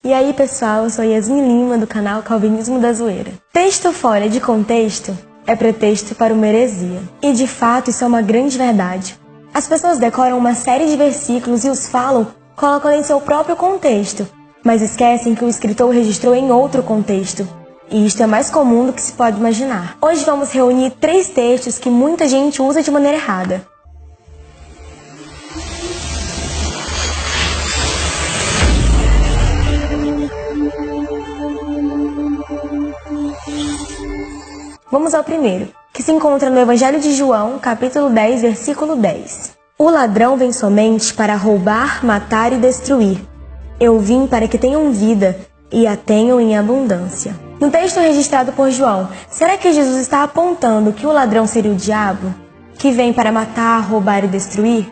E aí pessoal, eu sou Yasmin Lima do canal Calvinismo da Zoeira. Texto fora de contexto é pretexto para uma heresia. E de fato isso é uma grande verdade. As pessoas decoram uma série de versículos e os falam colocando em seu próprio contexto, mas esquecem que o escritor registrou em outro contexto. E isto é mais comum do que se pode imaginar. Hoje vamos reunir 3 textos que muita gente usa de maneira errada. Vamos ao primeiro, que se encontra no Evangelho de João, capítulo 10, versículo 10. O ladrão vem somente para roubar, matar e destruir. Eu vim para que tenham vida e a tenham em abundância. No texto registrado por João, será que Jesus está apontando que o ladrão seria o diabo, que vem para matar, roubar e destruir?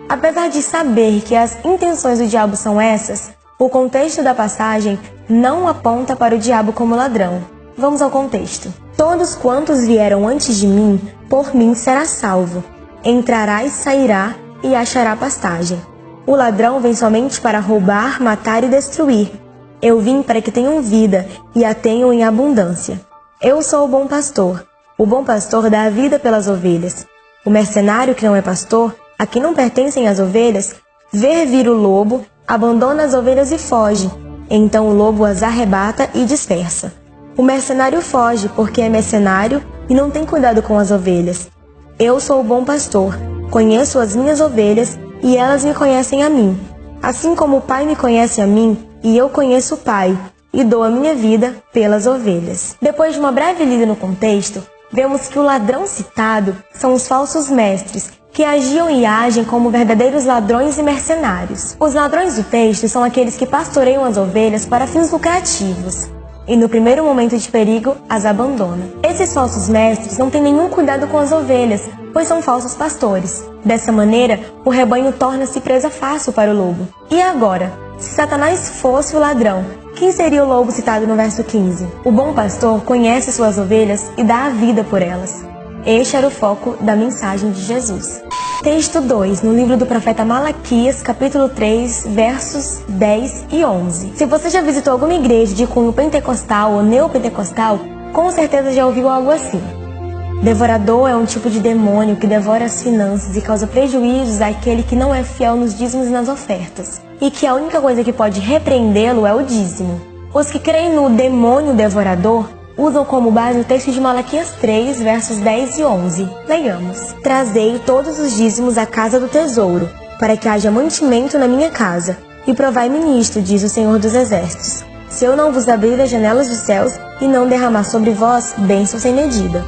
Apesar de saber que as intenções do diabo são essas, o contexto da passagem não aponta para o diabo como ladrão. Vamos ao contexto. Todos quantos vieram antes de mim, por mim será salvo. Entrará e sairá e achará pastagem. O ladrão vem somente para roubar, matar e destruir. Eu vim para que tenham vida e a tenham em abundância. Eu sou o bom pastor. O bom pastor dá a vida pelas ovelhas. O mercenário que não é pastor, a quem não pertencem as ovelhas, vê vir o lobo, abandona as ovelhas e foge. Então o lobo as arrebata e dispersa. O mercenário foge porque é mercenário e não tem cuidado com as ovelhas. Eu sou o bom pastor, conheço as minhas ovelhas e elas me conhecem a mim. Assim como o Pai me conhece a mim e eu conheço o Pai, e dou a minha vida pelas ovelhas. Depois de uma breve lida no contexto, vemos que o ladrão citado são os falsos mestres, que agiam e agem como verdadeiros ladrões e mercenários. Os ladrões do texto são aqueles que pastoreiam as ovelhas para fins lucrativos, e no primeiro momento de perigo, as abandona. Esses falsos mestres não têm nenhum cuidado com as ovelhas, pois são falsos pastores. Dessa maneira, o rebanho torna-se presa fácil para o lobo. E agora, se Satanás fosse o ladrão, quem seria o lobo citado no verso 15? O bom pastor conhece suas ovelhas e dá a vida por elas. Este era o foco da mensagem de Jesus. Texto 2, no livro do profeta Malaquias, capítulo 3, versos 10 e 11. Se você já visitou alguma igreja de cunho pentecostal ou neopentecostal, com certeza já ouviu algo assim. Devorador é um tipo de demônio que devora as finanças e causa prejuízos àquele que não é fiel nos dízimos e nas ofertas, e que a única coisa que pode repreendê-lo é o dízimo. Os que creem no demônio devorador usam como base o texto de Malaquias 3, versos 10 e 11. Leiamos. Trazei todos os dízimos à casa do tesouro, para que haja mantimento na minha casa, e provai-me nisto, diz o Senhor dos Exércitos, se eu não vos abrir as janelas dos céus e não derramar sobre vós bênção sem medida.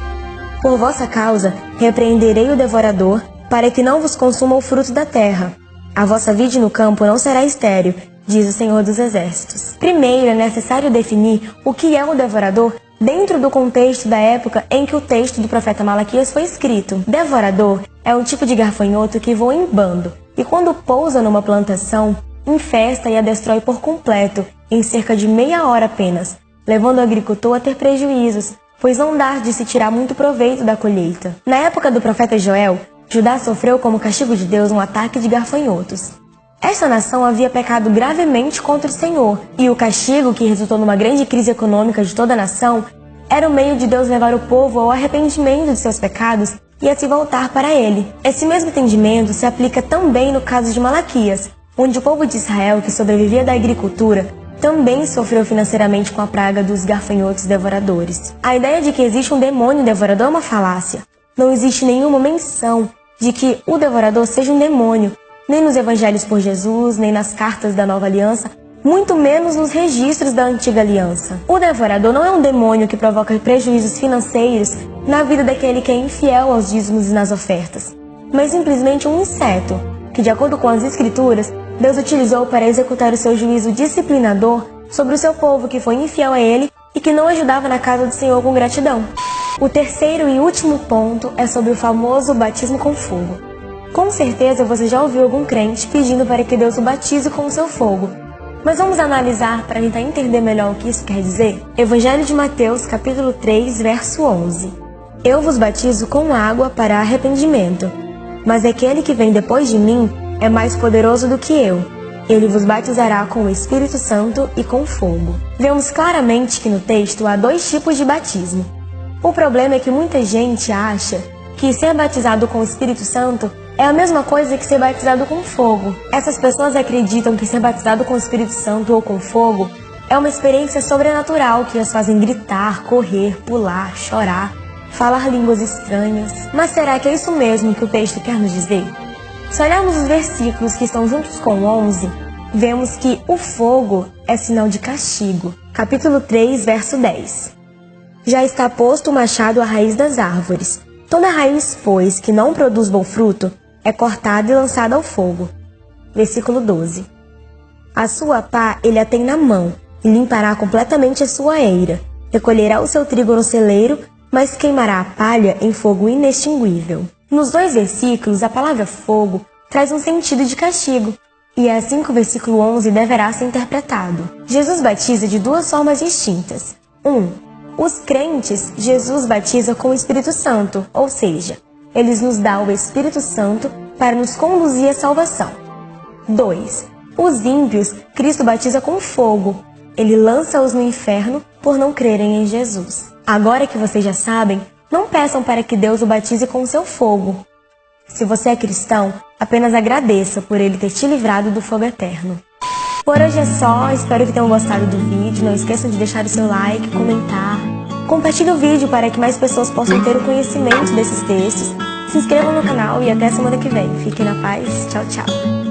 Por vossa causa, repreenderei o devorador, para que não vos consuma o fruto da terra. A vossa vide no campo não será estéril, diz o Senhor dos Exércitos. Primeiro, é necessário definir o que é o devorador dentro do contexto da época em que o texto do profeta Malaquias foi escrito. Devorador é um tipo de gafanhoto que voa em bando, e quando pousa numa plantação, infesta e a destrói por completo, em cerca de meia hora apenas, levando o agricultor a ter prejuízos, pois não dá de se tirar muito proveito da colheita. Na época do profeta Joel, Judá sofreu como castigo de Deus um ataque de gafanhotos. Esta nação havia pecado gravemente contra o Senhor, e o castigo, que resultou numa grande crise econômica de toda a nação, era o meio de Deus levar o povo ao arrependimento de seus pecados e a se voltar para Ele. Esse mesmo entendimento se aplica também no caso de Malaquias, onde o povo de Israel, que sobrevivia da agricultura, também sofreu financeiramente com a praga dos gafanhotos devoradores. A ideia de que existe um demônio devorador é uma falácia. Não existe nenhuma menção de que o devorador seja um demônio, nem nos evangelhos por Jesus, nem nas cartas da Nova Aliança, muito menos nos registros da Antiga Aliança. O devorador não é um demônio que provoca prejuízos financeiros na vida daquele que é infiel aos dízimos e nas ofertas, mas simplesmente um inseto, que, de acordo com as Escrituras, Deus utilizou para executar o seu juízo disciplinador sobre o seu povo que foi infiel a Ele e que não ajudava na casa do Senhor com gratidão. O terceiro e último ponto é sobre o famoso batismo com fogo. Com certeza você já ouviu algum crente pedindo para que Deus o batize com o seu fogo. Mas vamos analisar para tentar entender melhor o que isso quer dizer? Evangelho de Mateus, capítulo 3, verso 11. Eu vos batizo com água para arrependimento, mas aquele que vem depois de mim é mais poderoso do que eu. Ele vos batizará com o Espírito Santo e com fogo. Vemos claramente que no texto há dois tipos de batismo. O problema é que muita gente acha que ser batizado com o Espírito Santo é a mesma coisa que ser batizado com fogo. Essas pessoas acreditam que ser batizado com o Espírito Santo ou com fogo é uma experiência sobrenatural que as fazem gritar, correr, pular, chorar, falar línguas estranhas. Mas será que é isso mesmo que o texto quer nos dizer? Se olharmos os versículos que estão juntos com o 11, vemos que o fogo é sinal de castigo. Capítulo 3, verso 10. Já está posto o machado à raiz das árvores. Toda raiz, pois, que não produz bom fruto, é cortada e lançada ao fogo. Versículo 12. A sua pá ele a tem na mão, e limpará completamente a sua eira. Recolherá o seu trigo no celeiro, mas queimará a palha em fogo inextinguível. Nos dois versículos, a palavra fogo traz um sentido de castigo, e é assim que o versículo 11 deverá ser interpretado. Jesus batiza de duas formas distintas. 1. Os crentes, Jesus batiza com o Espírito Santo, ou seja, Ele nos dá o Espírito Santo para nos conduzir à salvação. 2. Os ímpios, Cristo batiza com fogo. Ele lança-os no inferno por não crerem em Jesus. Agora que vocês já sabem, não peçam para que Deus o batize com seu fogo. Se você é cristão, apenas agradeça por Ele ter te livrado do fogo eterno. Por hoje é só, espero que tenham gostado do vídeo. Não esqueçam de deixar o seu like, comentar. Compartilhe o vídeo para que mais pessoas possam ter o conhecimento desses textos. Se inscrevam no canal e até semana que vem. Fiquem na paz. Tchau, tchau.